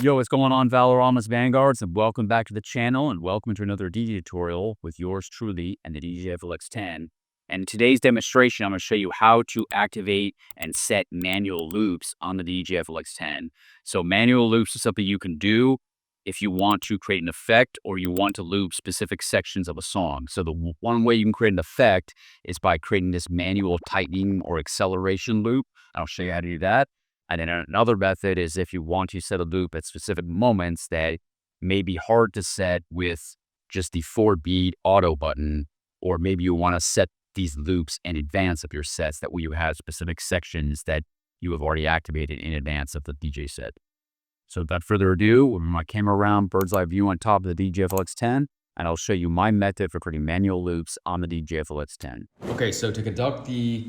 Yo, what's going on, Valoramous Vanguards, and welcome back to the channel, and welcome to another DJ tutorial with yours truly and the DDJ-FLX10. And in today's demonstration, I'm going to show you how to activate and set manual loops on the DDJ-FLX10. So manual loops is something you can do if you want to create an effect or you want to loop specific sections of a song. So the one way you can create an effect is by creating this manual tightening or acceleration loop. I'll show you how to do that. And then another method is if you want to set a loop at specific moments that may be hard to set with just the 4-beat auto button, or maybe you want to set these loops in advance of your sets. That way you have specific sections that you have already activated in advance of the DJ set. So without further ado, with my camera around, bird's eye view on top of the DDJ-FLX10, and I'll show you my method for creating manual loops on the DDJ-FLX10. Okay, so to conduct the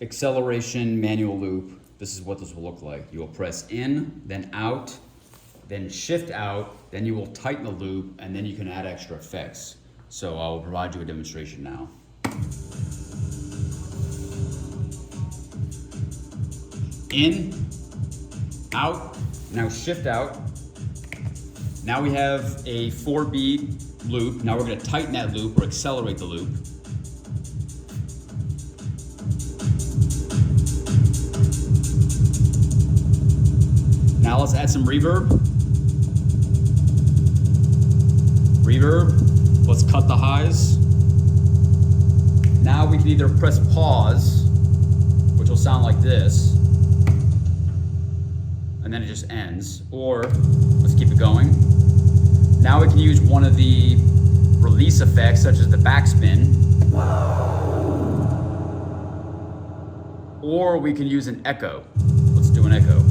acceleration manual loop, this is what this will look like. You will press in, then out, then shift out, then you will tighten the loop, and then you can add extra effects. So I will provide you a demonstration now. In, out, now shift out. Now we have a 4-beat loop. Now we're going to tighten that loop or accelerate the loop. Now let's add some reverb. Reverb. Let's cut the highs. Now we can either press pause, which will sound like this, and then it just ends, or let's keep it going. Now we can use one of the release effects, such as the backspin, or we can use an echo. Let's do an echo.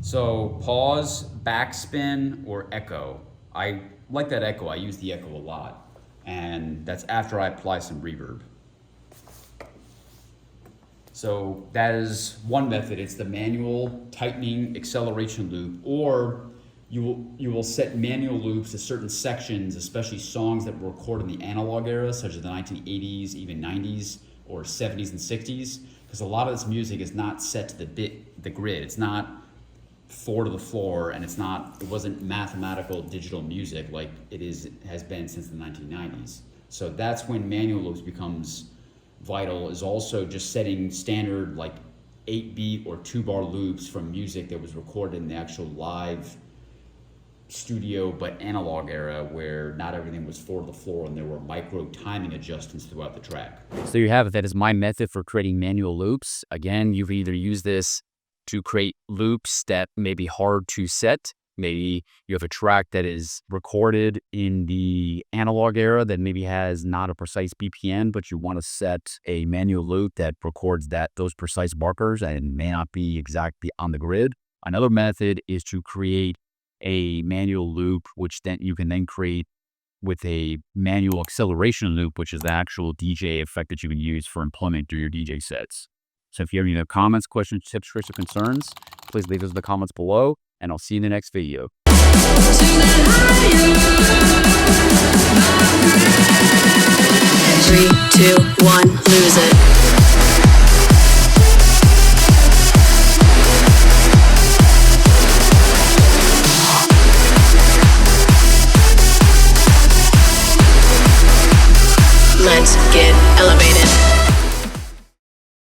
So pause, backspin, or echo. I like that echo. I use the echo a lot. And that's after I apply some reverb. So that is one method. It's the manual tightening acceleration loop, or you will set manual loops to certain sections, especially songs that were recorded in the analog era, such as the 1980s, even 90s, or 70s and 60s, because a lot of this music is not set to the grid. It's not 4 to the floor, and it wasn't mathematical digital music like has been since the 1990s. So that's when manual loops becomes vital, is also just setting standard like 8-beat or 2-bar loops from music that was recorded in the actual live studio but analog era, where not everything was 4 to the floor and there were micro timing adjustments throughout the track. So you have it. That is my method for creating manual loops. Again, you've either used this to create loops that may be hard to set. Maybe you have a track that is recorded in the analog era that maybe has not a precise BPM, but you want to set a manual loop that records those precise markers and may not be exactly on the grid. Another method is to create a manual loop, which then you can then create with a manual acceleration loop, which is the actual DJ effect that you can use for employment through your DJ sets. So if you have any other comments, questions, tips, tricks, or concerns, please leave those in the comments below, and I'll see you in the next video. 3, 2, 1, lose it. Let's get elevated.